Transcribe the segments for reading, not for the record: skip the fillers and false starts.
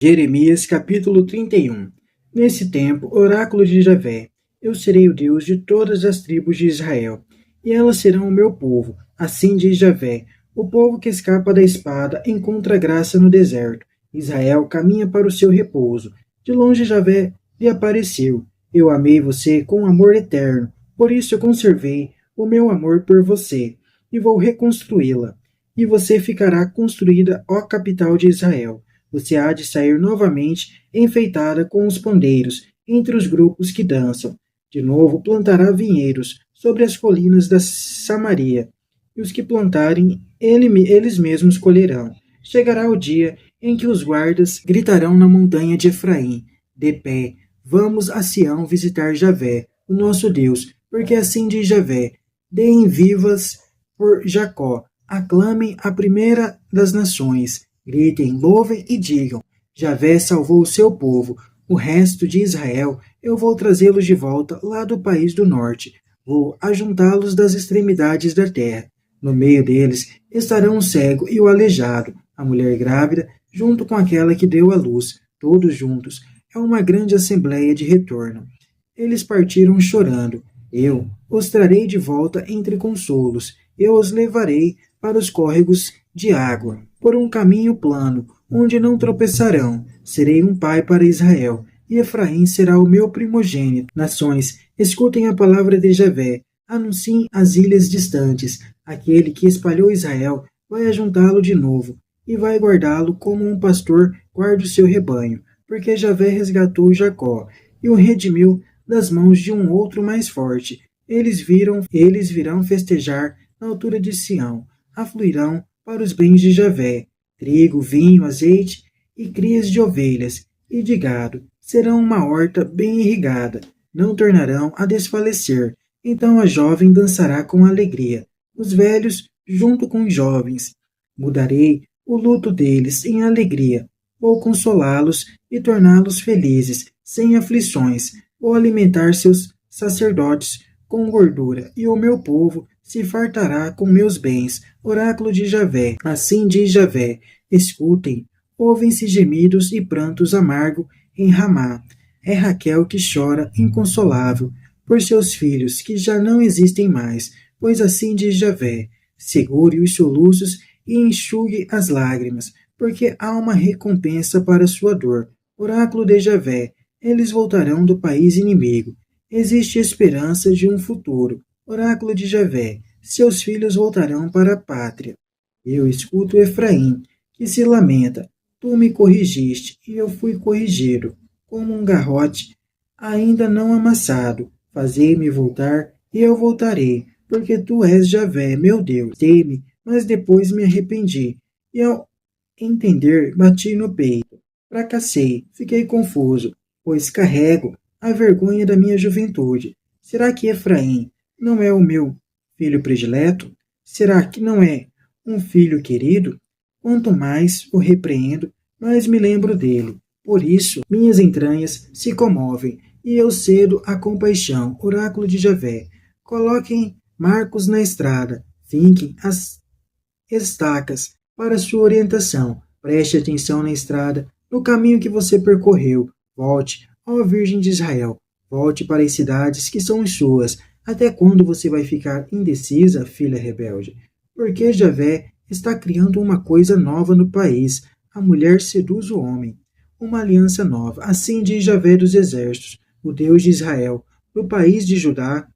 Jeremias capítulo 31. Nesse tempo, oráculo de Javé: Eu serei o Deus de todas as tribos de Israel, e elas serão o meu povo. Assim diz Javé: o povo que escapa da espada encontra graça no deserto. Israel caminha para o seu repouso. De longe Javé lhe apareceu. Eu amei você com amor eterno, por isso eu conservei o meu amor por você, e vou reconstruí-la. E você ficará construída, ó capital de Israel. Você há de sair novamente enfeitada com os pandeiros entre os grupos que dançam. De novo plantará vinheiros sobre as colinas da Samaria, e os que plantarem, eles mesmos colherão. Chegará o dia em que os guardas gritarão na montanha de Efraim: de pé, vamos a Sião visitar Javé, o nosso Deus, porque assim diz Javé: deem vivas por Jacó, aclamem a primeira das nações, gritem, louvem e digam: Javé salvou o seu povo, o resto de Israel eu vou trazê-los de volta lá do país do norte. Vou ajuntá-los das extremidades da terra. No meio deles estarão o cego e o aleijado, a mulher grávida, junto com aquela que deu à luz, todos juntos. É uma grande assembleia de retorno. Eles partiram chorando. Eu os trarei de volta entre consolos. Eu os levarei para os córregos de água, por um caminho plano, onde não tropeçarão. Serei um pai para Israel, e Efraim será o meu primogênito. Nações, escutem a palavra de Javé, anunciem as ilhas distantes. Aquele que espalhou Israel vai ajuntá-lo de novo, e vai guardá-lo como um pastor guarda o seu rebanho, porque Javé resgatou Jacó, e o redimiu das mãos de um outro mais forte. Eles virão festejar na altura de Sião, afluirão para os bens de Javé, trigo, vinho, azeite e crias de ovelhas e de gado. Serão uma horta bem irrigada, não tornarão a desfalecer. Então a jovem dançará com alegria, os velhos junto com os jovens. Mudarei o luto deles em alegria. Vou consolá-los e torná-los felizes, sem aflições. Vou alimentar seus sacerdotes com gordura, e o meu povo se fartará com meus bens. Oráculo de Javé. Assim diz Javé: escutem, ouvem-se gemidos e prantos amargo em Ramá. É Raquel que chora, inconsolável, por seus filhos que já não existem mais. Pois assim diz Javé: segure os soluços e enxugue as lágrimas, porque há uma recompensa para sua dor. Oráculo de Javé. Eles voltarão do país inimigo. Existe esperança de um futuro. Oráculo de Javé. Seus filhos voltarão para a pátria. Eu escuto Efraim, que se lamenta. Tu me corrigiste, e eu fui corrigido, como um garrote ainda não amassado. Fazei-me voltar, e eu voltarei, porque tu és Javé, meu Deus. Teme, mas depois me arrependi, e ao entender, bati no peito. Fracassei, fiquei confuso, pois carrego a vergonha da minha juventude. Será que Efraim não é o meu filho predileto? Será que não é um filho querido? Quanto mais o repreendo, mais me lembro dele. Por isso, minhas entranhas se comovem, e eu cedo à compaixão. Oráculo de Javé. Coloquem marcos na estrada, finquem as estacas para sua orientação. Preste atenção na estrada, no caminho que você percorreu. Volte, ó Virgem de Israel. Volte para as cidades que são suas. Até quando você vai ficar indecisa, filha rebelde? Porque Javé está criando uma coisa nova no país. A mulher seduz o homem. Uma aliança nova. Assim diz Javé dos exércitos, o Deus de Israel. No país de Judá,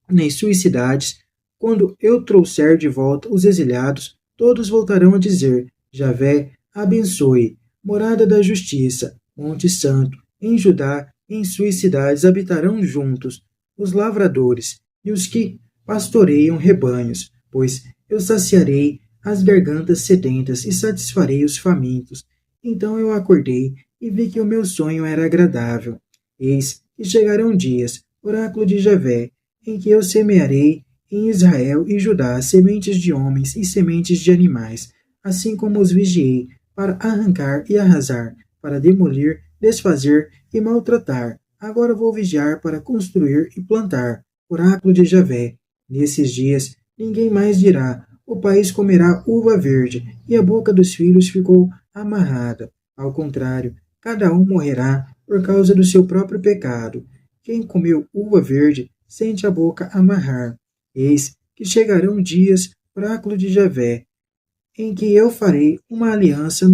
nas suas cidades, quando eu trouxer de volta os exilhados, todos voltarão a dizer: Javé abençoe, morada da justiça, Monte Santo. Em Judá, em suas cidades habitarão juntos os lavradores e os que pastoreiam rebanhos, pois eu saciarei as gargantas sedentas e satisfarei os famintos. Então eu acordei e vi que o meu sonho era agradável. Eis que chegarão dias, oráculo de Javé, em que eu semearei em Israel e Judá sementes de homens e sementes de animais, assim como os vigiei para arrancar e arrasar, para demolir, desfazer e maltratar. Agora vou vigiar para construir e plantar. Oráculo de Javé. Nesses dias, ninguém mais dirá: o país comerá uva verde, e a boca dos filhos ficou amarrada. Ao contrário, cada um morrerá por causa do seu próprio pecado. Quem comeu uva verde sente a boca amarrar. Eis que chegarão dias, oráculo de Javé, em que eu farei uma aliança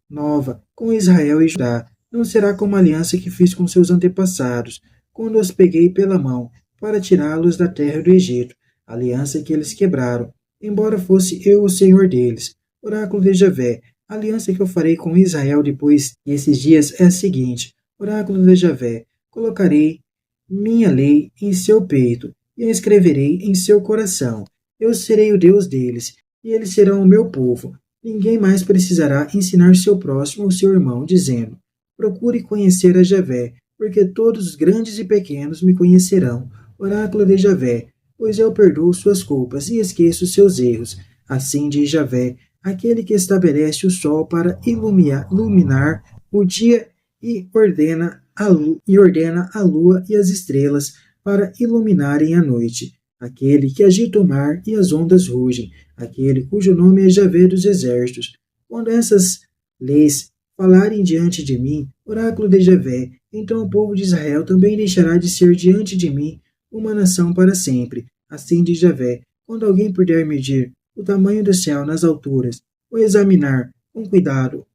nova com Israel e Judá. Não será como a aliança que fiz com seus antepassados, quando os peguei pela mão para tirá-los da terra do Egito, aliança que eles quebraram, embora fosse eu o Senhor deles. Oráculo de Javé, a aliança que eu farei com Israel depois desses dias é a seguinte: Oráculo de Javé, colocarei minha lei em seu peito e a escreverei em seu coração. Eu serei o Deus deles, e eles serão o meu povo. Ninguém mais precisará ensinar seu próximo ou seu irmão, dizendo: procure conhecer a Javé, porque todos os grandes e pequenos me conhecerão. Oráculo de Javé, pois eu perdoo suas culpas e esqueço seus erros. Assim diz Javé, aquele que estabelece o sol para iluminar o dia e ordena a lua e as estrelas para iluminarem a noite. Aquele que agita o mar e as ondas rugem, aquele cujo nome é Javé dos exércitos. Quando essas leis falarem diante de mim, oráculo de Javé, então o povo de Israel também deixará de ser diante de mim uma nação para sempre. Assim diz Javé, quando alguém puder medir o tamanho do céu nas alturas, ou examinar com cuidado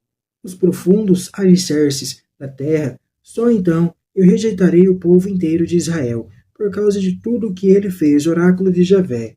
os profundos alicerces da terra, só então eu rejeitarei o povo inteiro de Israel, por causa de tudo o que ele fez, oráculo de Javé.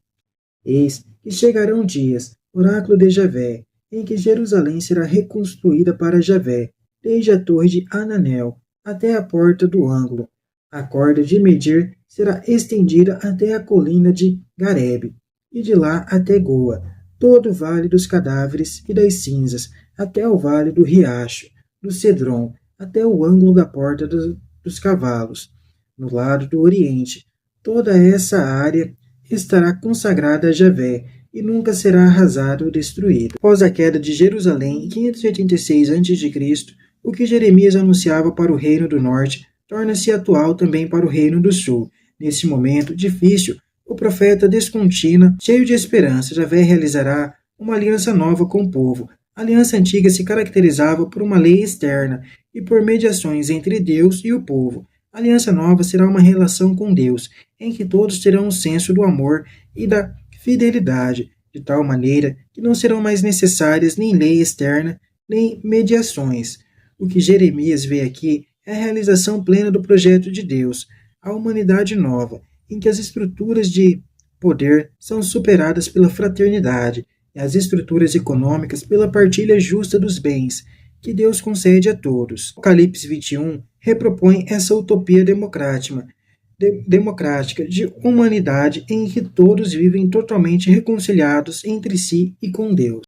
Eis que chegarão dias, oráculo de Javé, em que Jerusalém será reconstruída para Javé, desde a torre de Ananel até a porta do ângulo. A corda de medir será estendida até a colina de Garebe, e de lá até Goa, todo o vale dos cadáveres e das cinzas, até o vale do riacho, do Cedron, até o ângulo da porta dos cavalos. No lado do oriente, toda essa área estará consagrada a Javé e nunca será arrasada ou destruída. Após a queda de Jerusalém em 586 a.C., o que Jeremias anunciava para o reino do norte torna-se atual também para o reino do sul. Nesse momento difícil, o profeta descontina, cheio de esperança, Javé realizará uma aliança nova com o povo. A aliança antiga se caracterizava por uma lei externa e por mediações entre Deus e o povo. A aliança nova será uma relação com Deus, em que todos terão um senso do amor e da fidelidade, de tal maneira que não serão mais necessárias nem lei externa, nem mediações. O que Jeremias vê aqui é a realização plena do projeto de Deus, a humanidade nova, em que as estruturas de poder são superadas pela fraternidade e as estruturas econômicas pela partilha justa dos bens, que Deus concede a todos. Apocalipse 21 repropõe essa utopia democrática de humanidade em que todos vivem totalmente reconciliados entre si e com Deus.